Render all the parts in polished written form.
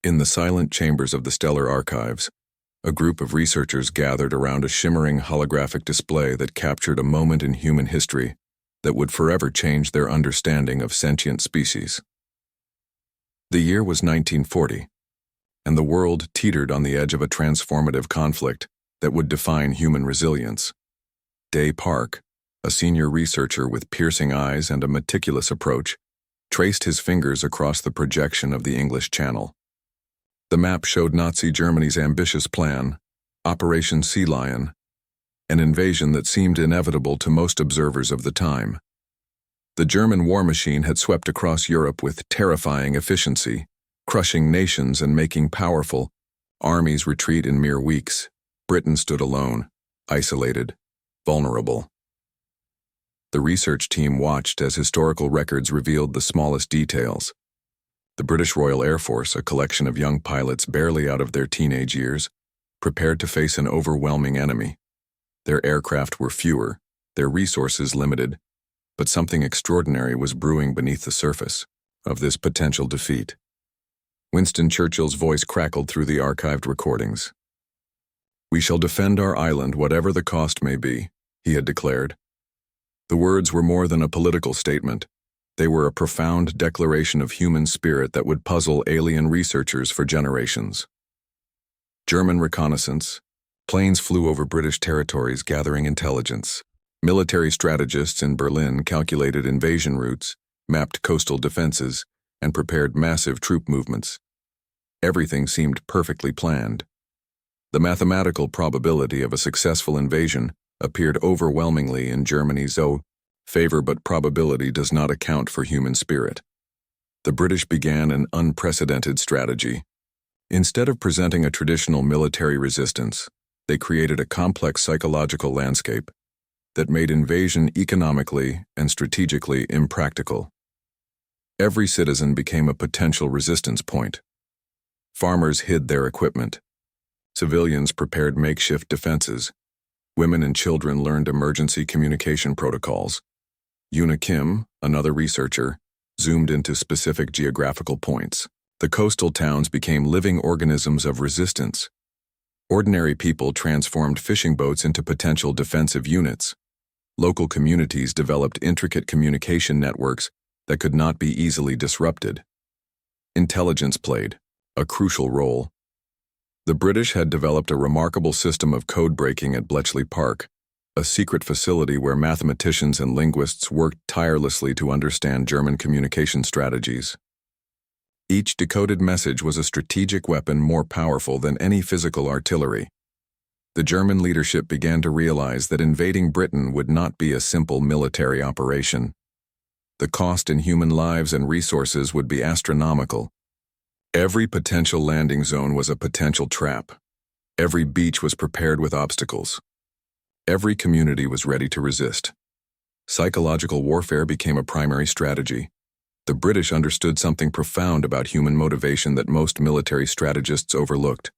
In the silent chambers of the stellar archives, a group of researchers gathered around a shimmering holographic display that captured a moment in human history that would forever change their understanding of sentient species. The year was 1940, and the world teetered on the edge of a transformative conflict that would define human resilience. Day Park, a senior researcher with piercing eyes and a meticulous approach, traced his fingers across the projection of the English Channel. The map showed Nazi Germany's ambitious plan, Operation Sea Lion, an invasion that seemed inevitable to most observers of the time. The German war machine had swept across Europe with terrifying efficiency, crushing nations and making powerful armies retreat in mere weeks. Britain stood alone, isolated, vulnerable. The research team watched as historical records revealed the smallest details. The British Royal Air Force, a collection of young pilots barely out of their teenage years, prepared to face an overwhelming enemy. Their aircraft were fewer, their resources limited, but something extraordinary was brewing beneath the surface of this potential defeat. Winston Churchill's voice crackled through the archived recordings. "We shall defend our island whatever the cost may be," he had declared. The words were more than a political statement. They were a profound declaration of human spirit that would puzzle alien researchers for generations. German reconnaissance. Planes flew over British territories gathering intelligence. Military strategists in Berlin calculated invasion routes, mapped coastal defenses, and prepared massive troop movements. Everything seemed perfectly planned. The mathematical probability of a successful invasion appeared overwhelmingly in Germany's favor, but probability does not account for human spirit. The British began an unprecedented strategy. Instead of presenting a traditional military resistance, they created a complex psychological landscape that made invasion economically and strategically impractical. Every citizen became a potential resistance point. Farmers hid their equipment. Civilians prepared makeshift defenses. Women and children learned emergency communication protocols. Una Kim, another researcher, zoomed into specific geographical points. The coastal towns became living organisms of resistance. Ordinary people transformed fishing boats into potential defensive units. Local communities developed intricate communication networks that could not be easily disrupted. Intelligence played a crucial role. The British had developed a remarkable system of code breaking at Bletchley Park, a secret facility where mathematicians and linguists worked tirelessly to understand German communication strategies. Each decoded message was a strategic weapon more powerful than any physical artillery. The German leadership began to realize that invading Britain would not be a simple military operation. The cost in human lives and resources would be astronomical. Every potential landing zone was a potential trap. Every beach was prepared with obstacles. Every community was ready to resist. Psychological warfare became a primary strategy. The British understood something profound about human motivation that most military strategists overlooked.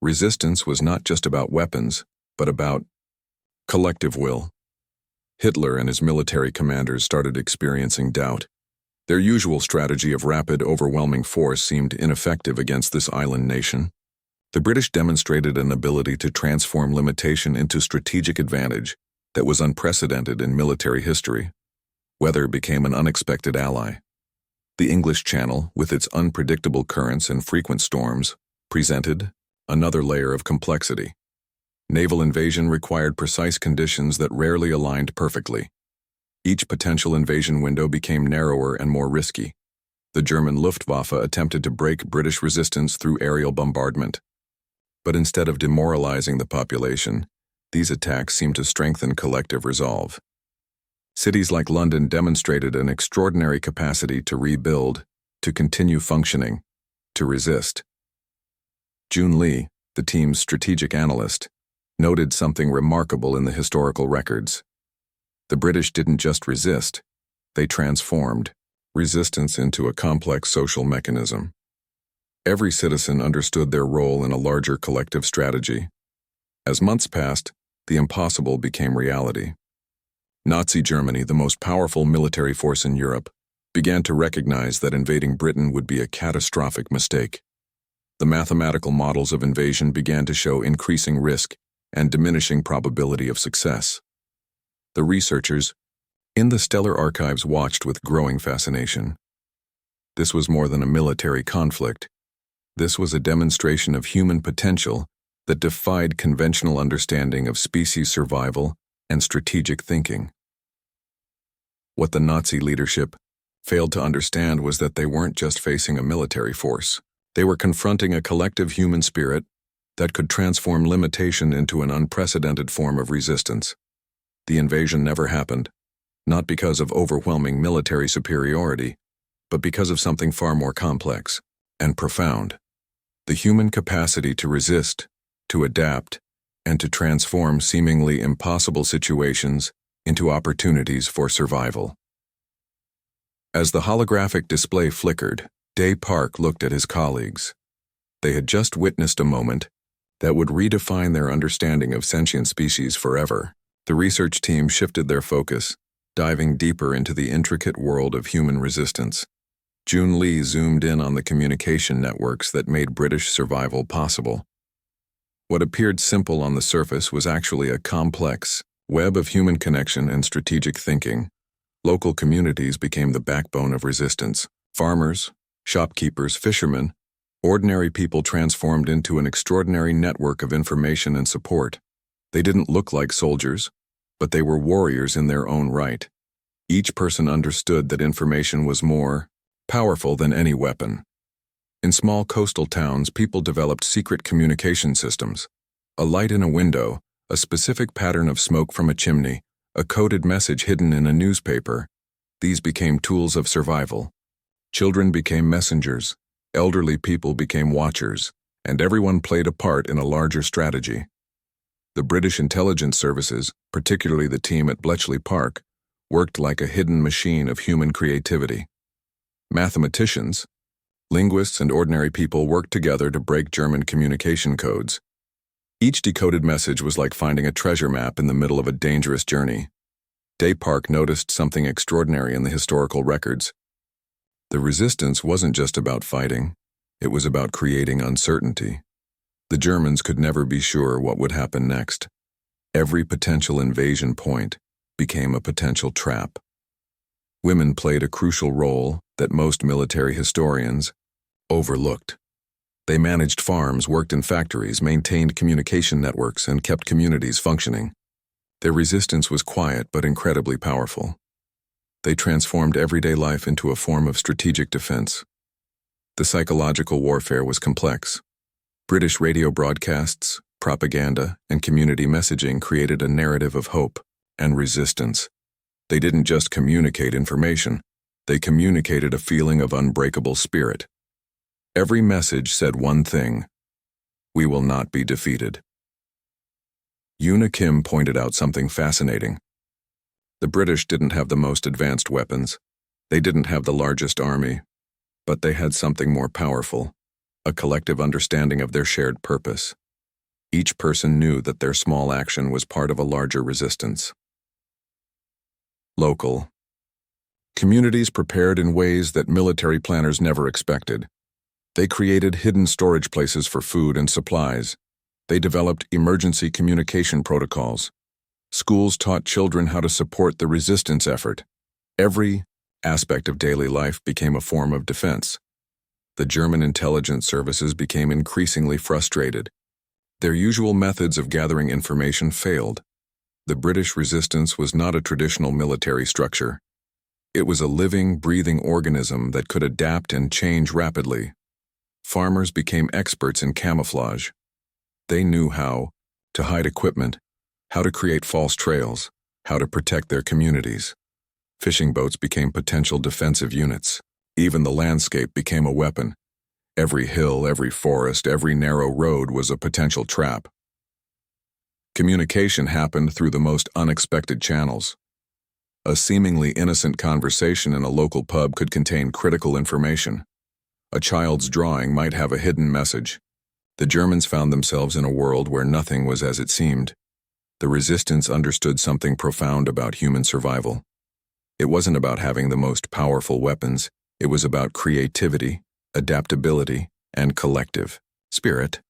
Resistance was not just about weapons, but about collective will. Hitler and his military commanders started experiencing doubt. Their usual strategy of rapid, overwhelming force seemed ineffective against this island nation. The British demonstrated an ability to transform limitation into strategic advantage that was unprecedented in military history. Weather became an unexpected ally. The English Channel, with its unpredictable currents and frequent storms, presented another layer of complexity. Naval invasion required precise conditions that rarely aligned perfectly. Each potential invasion window became narrower and more risky. The German Luftwaffe attempted to break British resistance through aerial bombardment. But instead of demoralizing the population, these attacks seemed to strengthen collective resolve. Cities like London demonstrated an extraordinary capacity to rebuild, to continue functioning, to resist. June Lee, the team's strategic analyst, noted something remarkable in the historical records. The British didn't just resist, they transformed resistance into a complex social mechanism. Every citizen understood their role in a larger collective strategy. As months passed, the impossible became reality. Nazi Germany, the most powerful military force in Europe, began to recognize that invading Britain would be a catastrophic mistake. The mathematical models of invasion began to show increasing risk and diminishing probability of success. The researchers in the stellar archives watched with growing fascination. This was more than a military conflict. This was a demonstration of human potential that defied conventional understanding of species survival and strategic thinking. What the Nazi leadership failed to understand was that they weren't just facing a military force. They were confronting a collective human spirit that could transform limitation into an unprecedented form of resistance. The invasion never happened, not because of overwhelming military superiority, but because of something far more complex and profound: the human capacity to resist, to adapt, and to transform seemingly impossible situations into opportunities for survival. As the holographic display flickered, Day Park looked at his colleagues. They had just witnessed a moment that would redefine their understanding of sentient species forever. The research team shifted their focus, diving deeper into the intricate world of human resistance. June Lee zoomed in on the communication networks that made British survival possible. What appeared simple on the surface was actually a complex web of human connection and strategic thinking. Local communities became the backbone of resistance. Farmers, shopkeepers, fishermen, ordinary people transformed into an extraordinary network of information and support. They didn't look like soldiers, but they were warriors in their own right. Each person understood that information was more powerful than any weapon. In small coastal towns, people developed secret communication systems. A light in a window, a specific pattern of smoke from a chimney, a coded message hidden in a newspaper. These became tools of survival. Children became messengers, elderly people became watchers, and everyone played a part in a larger strategy. The British intelligence services, particularly the team at Bletchley Park, worked like a hidden machine of human creativity. Mathematicians, linguists, and ordinary people worked together to break German communication codes. Each decoded message was like finding a treasure map in the middle of a dangerous journey. Day Park noticed something extraordinary in the historical records. The resistance wasn't just about fighting, it was about creating uncertainty. The Germans could never be sure what would happen next. Every potential invasion point became a potential trap. Women played a crucial role that most military historians overlooked. They managed farms, worked in factories, maintained communication networks, and kept communities functioning. Their resistance was quiet but incredibly powerful. They transformed everyday life into a form of strategic defense. The psychological warfare was complex. British radio broadcasts, propaganda, and community messaging created a narrative of hope and resistance. They didn't just communicate information, they communicated a feeling of unbreakable spirit. Every message said one thing: we will not be defeated. Una Kim pointed out something fascinating. The British didn't have the most advanced weapons. They didn't have the largest army. But they had something more powerful: a collective understanding of their shared purpose. Each person knew that their small action was part of a larger resistance. Local. Communities prepared in ways that military planners never expected. They created hidden storage places for food and supplies. They developed emergency communication protocols. Schools taught children how to support the resistance effort. Every aspect of daily life became a form of defense. The German intelligence services became increasingly frustrated. Their usual methods of gathering information failed. The British resistance was not a traditional military structure. It was a living, breathing organism that could adapt and change rapidly. Farmers became experts in camouflage. They knew how to hide equipment, how to create false trails, how to protect their communities. Fishing boats became potential defensive units. Even the landscape became a weapon. Every hill, every forest, every narrow road was a potential trap. Communication happened through the most unexpected channels. A seemingly innocent conversation in a local pub could contain critical information. A child's drawing might have a hidden message. The Germans found themselves in a world where nothing was as it seemed. The resistance understood something profound about human survival. It wasn't about having the most powerful weapons. It was about creativity, adaptability, and collective spirit.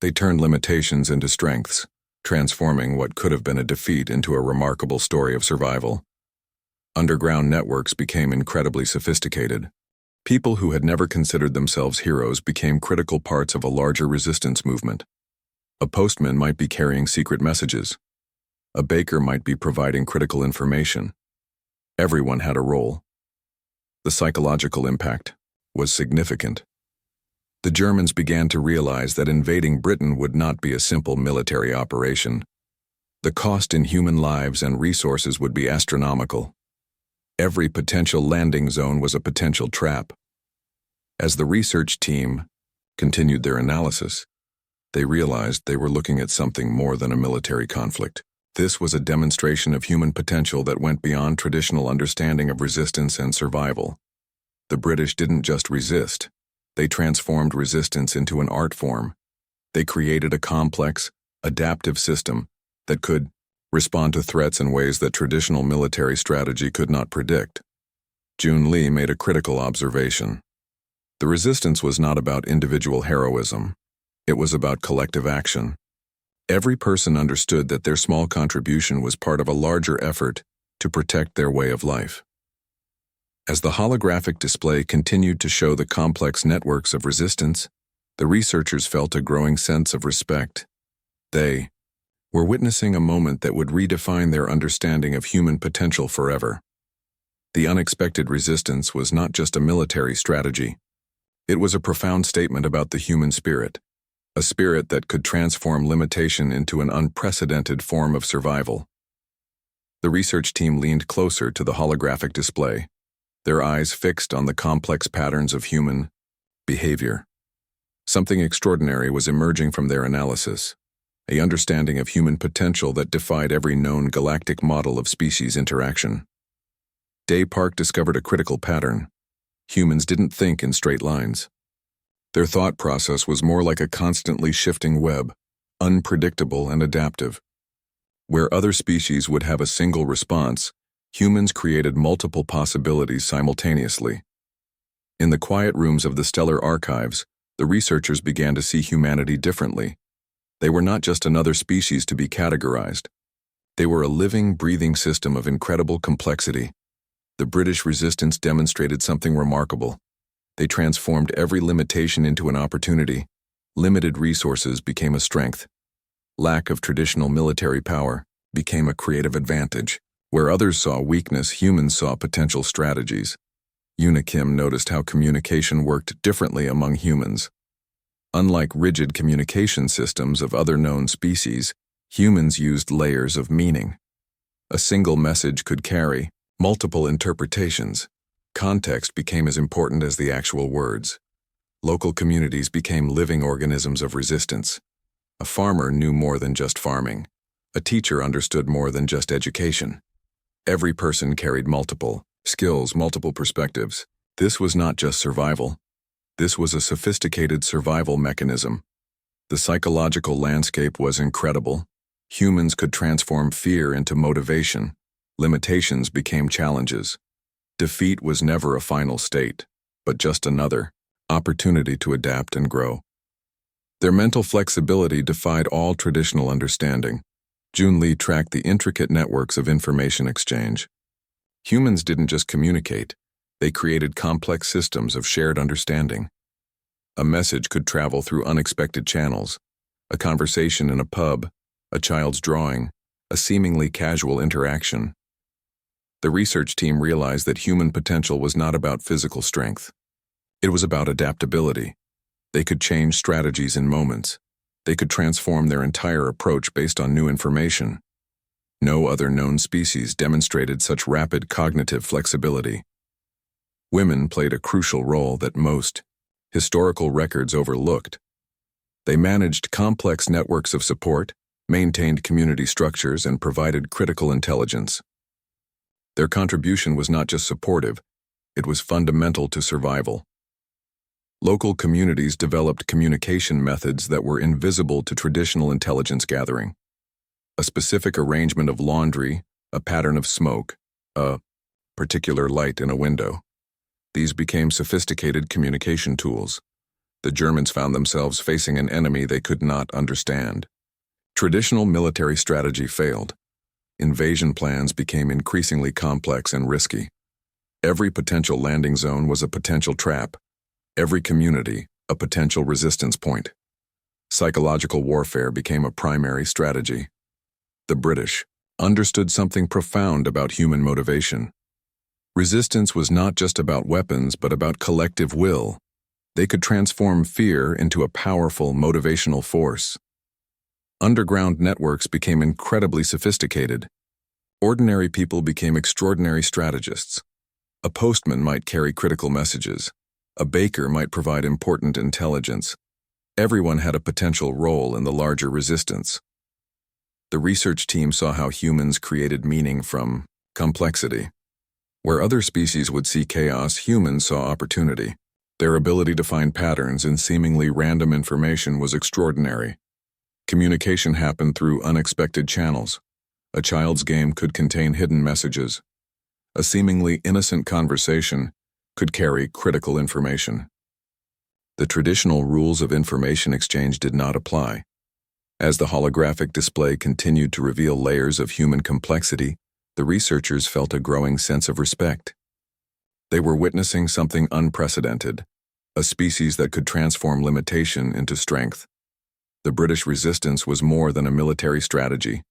They turned limitations into strengths, transforming what could have been a defeat into a remarkable story of survival. Underground networks became incredibly sophisticated. People who had never considered themselves heroes became critical parts of a larger resistance movement. A postman might be carrying secret messages. A baker might be providing critical information. Everyone had a role. The psychological impact was significant. The Germans began to realize that invading Britain would not be a simple military operation. The cost in human lives and resources would be astronomical. Every potential landing zone was a potential trap. As the research team continued their analysis, they realized they were looking at something more than a military conflict. This was a demonstration of human potential that went beyond traditional understanding of resistance and survival. The British didn't just resist. They transformed resistance into an art form. They created a complex, adaptive system that could respond to threats in ways that traditional military strategy could not predict. June Lee made a critical observation. The resistance was not about individual heroism. It was about collective action. Every person understood that their small contribution was part of a larger effort to protect their way of life. As the holographic display continued to show the complex networks of resistance, the researchers felt a growing sense of respect. They were witnessing a moment that would redefine their understanding of human potential forever. The unexpected resistance was not just a military strategy. It was a profound statement about the human spirit, a spirit that could transform limitation into an unprecedented form of survival. The research team leaned closer to the holographic display, their eyes fixed on the complex patterns of human behavior. Something extraordinary was emerging from their analysis, an understanding of human potential that defied every known galactic model of species interaction. Day Park discovered a critical pattern. Humans didn't think in straight lines. Their thought process was more like a constantly shifting web, unpredictable and adaptive. Where other species would have a single response, humans created multiple possibilities simultaneously. In the quiet rooms of the stellar archives, the researchers began to see humanity differently. They were not just another species to be categorized. They were a living, breathing system of incredible complexity. The British resistance demonstrated something remarkable. They transformed every limitation into an opportunity. Limited resources became a strength. Lack of traditional military power became a creative advantage. Where others saw weakness, humans saw potential strategies. Kim noticed how communication worked differently among humans. Unlike rigid communication systems of other known species, humans used layers of meaning. A single message could carry multiple interpretations. Context became as important as the actual words. Local communities became living organisms of resistance. A farmer knew more than just farming. A teacher understood more than just education. Every person carried multiple skills, multiple perspectives. This was not just survival. This was a sophisticated survival mechanism. The psychological landscape was incredible. Humans could transform fear into motivation. Limitations became challenges. Defeat was never a final state, but just another opportunity to adapt and grow. Their mental flexibility defied all traditional understanding. June Lee tracked the intricate networks of information exchange. Humans didn't just communicate, they created complex systems of shared understanding. A message could travel through unexpected channels, a conversation in a pub, a child's drawing, a seemingly casual interaction. The research team realized that human potential was not about physical strength. It was about adaptability. They could change strategies in moments. They could transform their entire approach based on new information. No other known species demonstrated such rapid cognitive flexibility. Women played a crucial role that most historical records overlooked. They managed complex networks of support, maintained community structures, and provided critical intelligence. Their contribution was not just supportive, it was fundamental to survival. Local communities developed communication methods that were invisible to traditional intelligence gathering. A specific arrangement of laundry, a pattern of smoke, a particular light in a window. These became sophisticated communication tools. The Germans found themselves facing an enemy they could not understand. Traditional military strategy failed. Invasion plans became increasingly complex and risky. Every potential landing zone was a potential trap. Every community, a potential resistance point. Psychological warfare became a primary strategy. The British understood something profound about human motivation. Resistance was not just about weapons, but about collective will. They could transform fear into a powerful motivational force. Underground networks became incredibly sophisticated. Ordinary people became extraordinary strategists. A postman might carry critical messages. A baker might provide important intelligence. Everyone had a potential role in the larger resistance. The research team saw how humans created meaning from complexity. Where other species would see chaos, humans saw opportunity. Their ability to find patterns in seemingly random information was extraordinary. Communication happened through unexpected channels. A child's game could contain hidden messages. A seemingly innocent conversation could carry critical information. The traditional rules of information exchange did not apply. As the holographic display continued to reveal layers of human complexity, the researchers felt a growing sense of respect. They were witnessing something unprecedented, a species that could transform limitation into strength. The British resistance was more than a military strategy.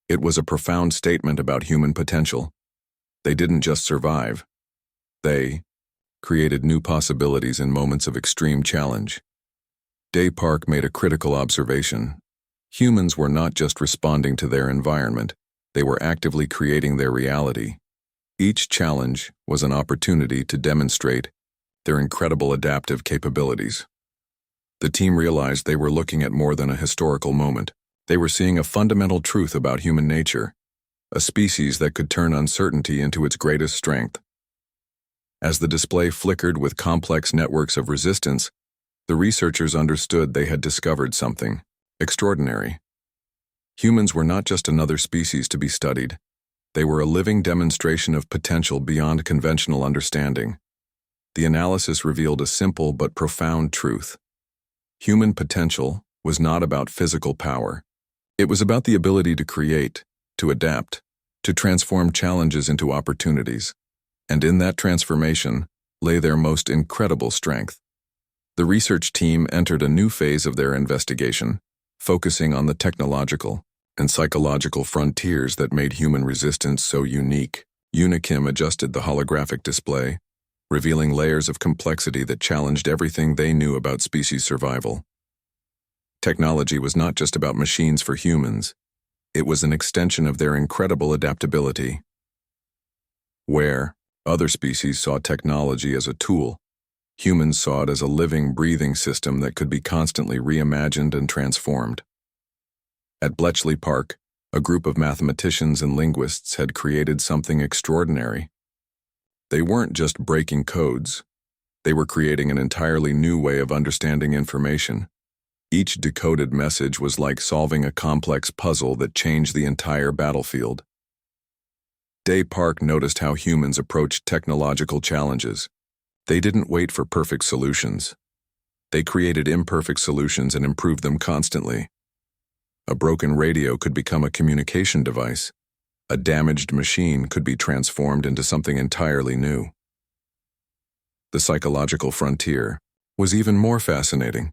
It was a profound statement about human potential. They didn't just survive. They created new possibilities in moments of extreme challenge. Day Park made a critical observation. Humans were not just responding to their environment, they were actively creating their reality. Each challenge was an opportunity to demonstrate their incredible adaptive capabilities. The team realized they were looking at more than a historical moment. They were seeing a fundamental truth about human nature, a species that could turn uncertainty into its greatest strength. As the display flickered with complex networks of resistance, the researchers understood they had discovered something extraordinary. Humans were not just another species to be studied. They were a living demonstration of potential beyond conventional understanding. The analysis revealed a simple but profound truth. Human potential was not about physical power. It was about the ability to create, to adapt, to transform challenges into opportunities. And in that transformation lay their most incredible strength. The research team entered a new phase of their investigation, focusing on the technological and psychological frontiers that made human resistance so unique. Unikim adjusted the holographic display, revealing layers of complexity that challenged everything they knew about species survival. Technology was not just about machines for humans. It was an extension of their incredible adaptability. Where other species saw technology as a tool, humans saw it as a living, breathing system that could be constantly reimagined and transformed. At Bletchley Park, a group of mathematicians and linguists had created something extraordinary. They weren't just breaking codes. They were creating an entirely new way of understanding information. Each decoded message was like solving a complex puzzle that changed the entire battlefield. Day Park noticed how humans approached technological challenges. They didn't wait for perfect solutions. They created imperfect solutions and improved them constantly. A broken radio could become a communication device. A damaged machine could be transformed into something entirely new. The psychological frontier was even more fascinating.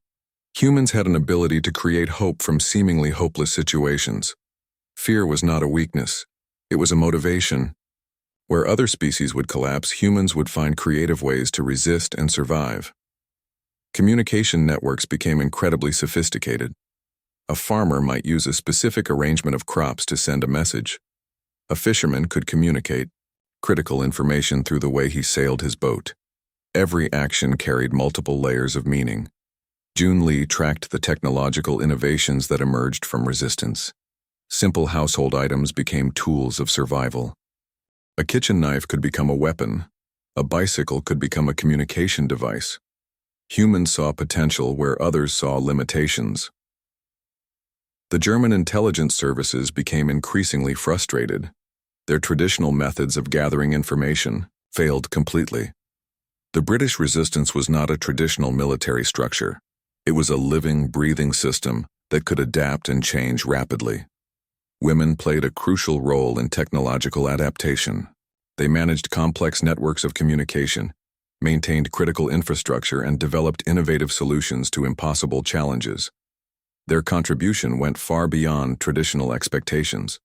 Humans had an ability to create hope from seemingly hopeless situations. Fear was not a weakness. It was a motivation. Where other species would collapse, humans would find creative ways to resist and survive. Communication networks became incredibly sophisticated. A farmer might use a specific arrangement of crops to send a message. A fisherman could communicate critical information through the way he sailed his boat. Every action carried multiple layers of meaning. June Lee tracked the technological innovations that emerged from resistance. Simple household items became tools of survival. A kitchen knife could become a weapon. A bicycle could become a communication device. Humans saw potential where others saw limitations. The German intelligence services became increasingly frustrated. Their traditional methods of gathering information failed completely. The British resistance was not a traditional military structure. It was a living, breathing system that could adapt and change rapidly. Women played a crucial role in technological adaptation. They managed complex networks of communication, maintained critical infrastructure, and developed innovative solutions to impossible challenges. Their contribution went far beyond traditional expectations.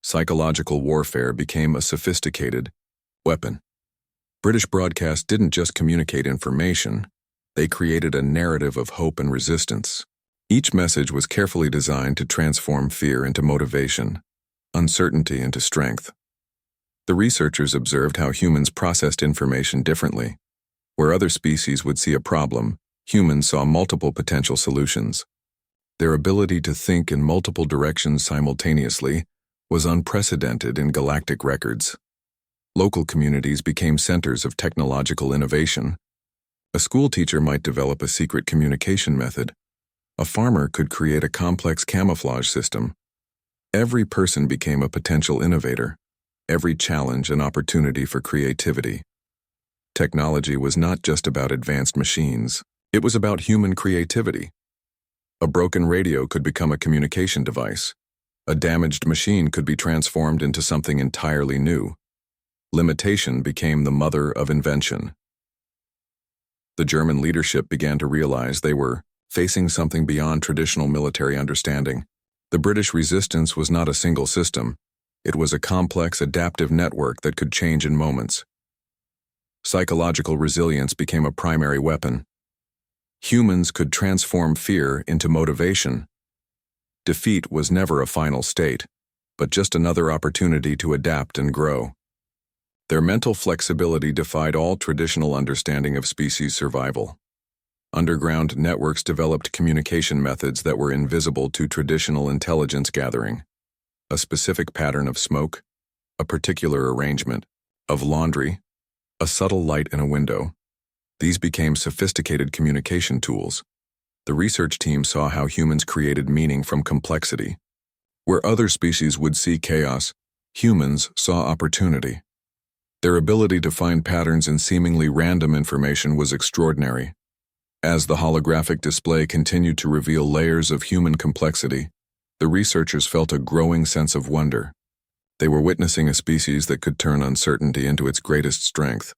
Psychological warfare became a sophisticated weapon. British broadcast didn't just communicate information, they created a narrative of hope and resistance. Each message was carefully designed to transform fear into motivation, uncertainty into strength. The researchers observed how humans processed information differently. Where other species would see a problem, humans saw multiple potential solutions. Their ability to think in multiple directions simultaneously was unprecedented in galactic records. Local communities became centers of technological innovation. A school teacher might develop a secret communication method. A farmer could create a complex camouflage system. Every person became a potential innovator. Every challenge an opportunity for creativity. Technology was not just about advanced machines. It was about human creativity. A broken radio could become a communication device. A damaged machine could be transformed into something entirely new. Limitation became the mother of invention. The German leadership began to realize they were facing something beyond traditional military understanding. The British resistance was not a single system. It was a complex, adaptive network that could change in moments. Psychological resilience became a primary weapon. Humans could transform fear into motivation. Defeat was never a final state, but just another opportunity to adapt and grow. Their mental flexibility defied all traditional understanding of species survival. Underground networks developed communication methods that were invisible to traditional intelligence gathering. A specific pattern of smoke, a particular arrangement of laundry, a subtle light in a window. These became sophisticated communication tools. The research team saw how humans created meaning from complexity. Where other species would see chaos, humans saw opportunity. Their ability to find patterns in seemingly random information was extraordinary. As the holographic display continued to reveal layers of human complexity, the researchers felt a growing sense of wonder. They were witnessing a species that could turn uncertainty into its greatest strength.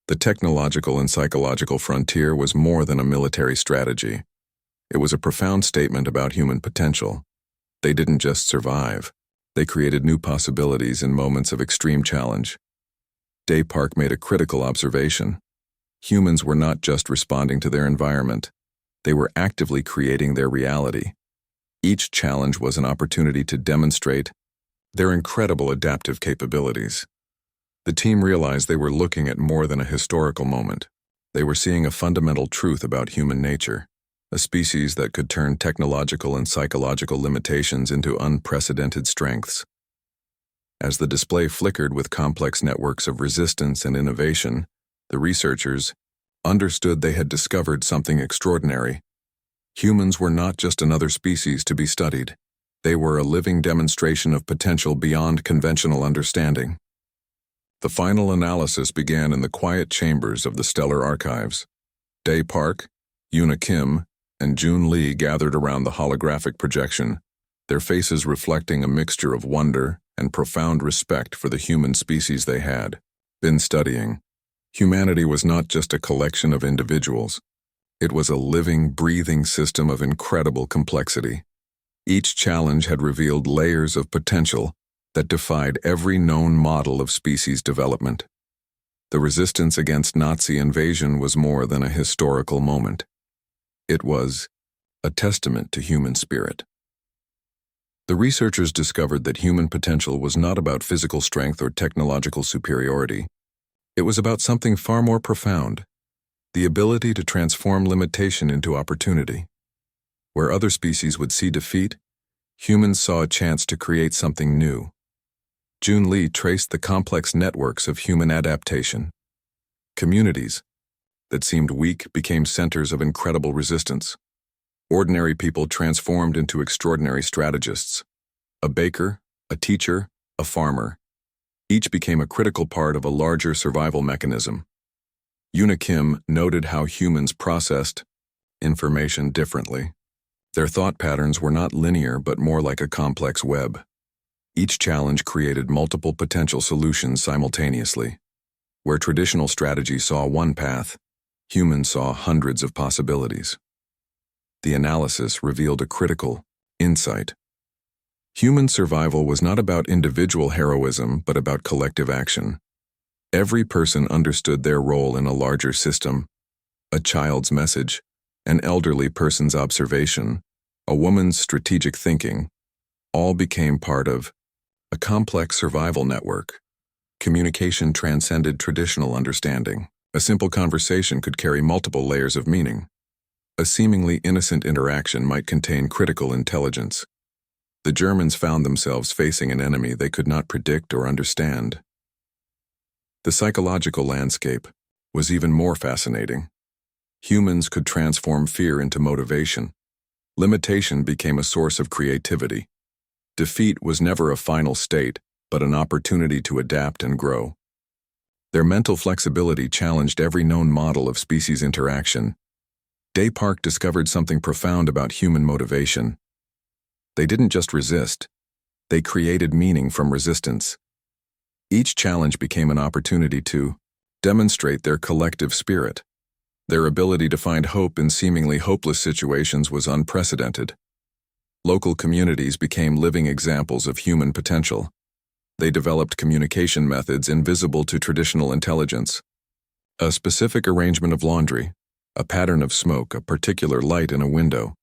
The technological and psychological frontier was more than a military strategy. It was a profound statement about human potential. They didn't just survive. They created new possibilities in moments of extreme challenge. Despark made a critical observation. Humans were not just responding to their environment. They were actively creating their reality. Each challenge was an opportunity to demonstrate their incredible adaptive capabilities. The team realized they were looking at more than a historical moment. They were seeing a fundamental truth about human nature, a species that could turn technological and psychological limitations into unprecedented strengths. As the display flickered with complex networks of resistance and innovation, the researchers understood they had discovered something extraordinary. Humans were not just another species to be studied. They were a living demonstration of potential beyond conventional understanding. The final analysis began in the quiet chambers of the stellar archives. Despark, Yuna Kim, and Jun Lee gathered around the holographic projection, their faces reflecting a mixture of wonder and profound respect for the human species they had been studying. Humanity was not just a collection of individuals. It was a living, breathing system of incredible complexity. Each challenge had revealed layers of potential that defied every known model of species development. The resistance against Nazi invasion was more than a historical moment. It was a testament to human spirit. The researchers discovered that human potential was not about physical strength or technological superiority. It was about something far more profound, the ability to transform limitation into opportunity. Where other species would see defeat, humans saw a chance to create something new. Jun Lee traced the complex networks of human adaptation. Communities that seemed weak became centers of incredible resistance. Ordinary people transformed into extraordinary strategists. A baker, a teacher, a farmer. Each became a critical part of a larger survival mechanism. Kim noted how humans processed information differently. Their thought patterns were not linear but more like a complex web. Each challenge created multiple potential solutions simultaneously. Where traditional strategy saw one path, humans saw hundreds of possibilities. The analysis revealed a critical insight. Human survival was not about individual heroism but about collective action. Every person understood their role in a larger system: a child's message, an elderly person's observation, a woman's strategic thinking, all became part of a complex survival network. Communication transcended traditional understanding. A simple conversation could carry multiple layers of meaning. A seemingly innocent interaction might contain critical intelligence. The Germans found themselves facing an enemy they could not predict or understand. The psychological landscape was even more fascinating. Humans could transform fear into motivation. Limitation became a source of creativity. Defeat was never a final state, but an opportunity to adapt and grow. Their mental flexibility challenged every known model of species interaction. Descartes discovered something profound about human motivation. They didn't just resist, they created meaning from resistance. Each challenge became an opportunity to demonstrate their collective spirit. Their ability to find hope in seemingly hopeless situations was unprecedented. Local communities became living examples of human potential. They developed communication methods invisible to traditional intelligence. A specific arrangement of laundry, a pattern of smoke, a particular light in a window.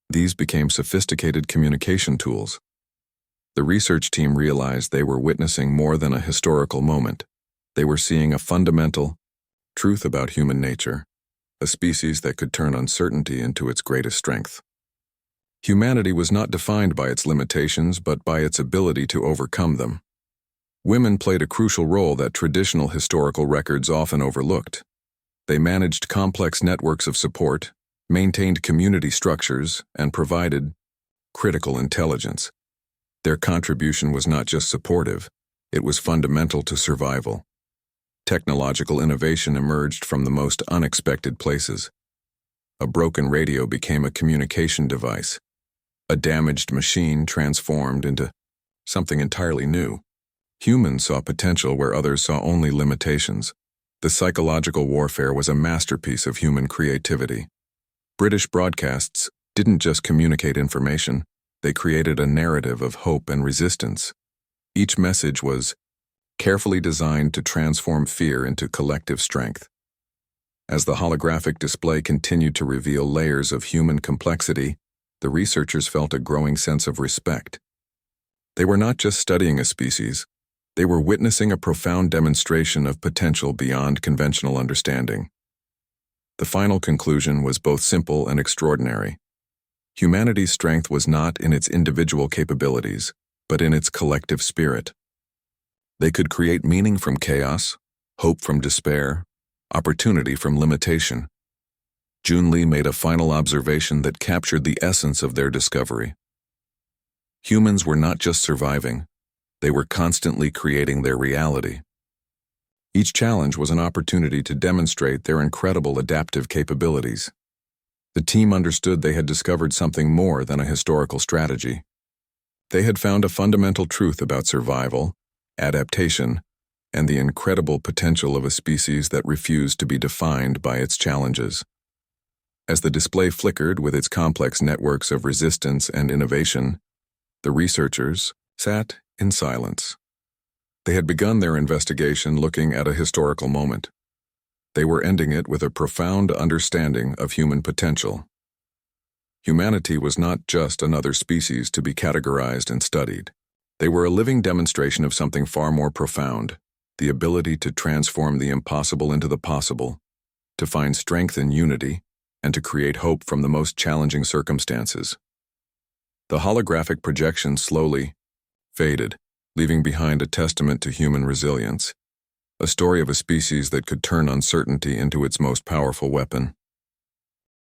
These became sophisticated communication tools. The research team realized they were witnessing more than a historical moment. They were seeing a fundamental truth about human nature, a species that could turn uncertainty into its greatest strength. Humanity was not defined by its limitations but by its ability to overcome them. Women played a crucial role that traditional historical records often overlooked. They managed complex networks of support, maintained community structures, and provided critical intelligence. Their contribution was not just supportive, it was fundamental to survival. Technological innovation emerged from the most unexpected places. A broken radio became a communication device. A damaged machine transformed into something entirely new. Humans saw potential where others saw only limitations. The psychological warfare was a masterpiece of human creativity. British broadcasts didn't just communicate information, they created a narrative of hope and resistance. Each message was carefully designed to transform fear into collective strength. As the holographic display continued to reveal layers of human complexity, the researchers felt a growing sense of respect. They were not just studying a species, they were witnessing a profound demonstration of potential beyond conventional understanding. The final conclusion was both simple and extraordinary. Humanity's strength was not in its individual capabilities, but in its collective spirit. They could create meaning from chaos, hope from despair, opportunity from limitation. Jun Lee made a final observation that captured the essence of their discovery. Humans were not just surviving, they were constantly creating their reality. Each challenge was an opportunity to demonstrate their incredible adaptive capabilities. The team understood they had discovered something more than a historical strategy. They had found a fundamental truth about survival, adaptation, and the incredible potential of a species that refused to be defined by its challenges. As the display flickered with its complex networks of resistance and innovation, the researchers sat in silence. They had begun their investigation looking at a historical moment. They were ending it with a profound understanding of human potential. Humanity was not just another species to be categorized and studied. They were a living demonstration of something far more profound, the ability to transform the impossible into the possible, to find strength in unity, and to create hope from the most challenging circumstances. The holographic projection slowly faded, leaving behind a testament to human resilience, a story of a species that could turn uncertainty into its most powerful weapon.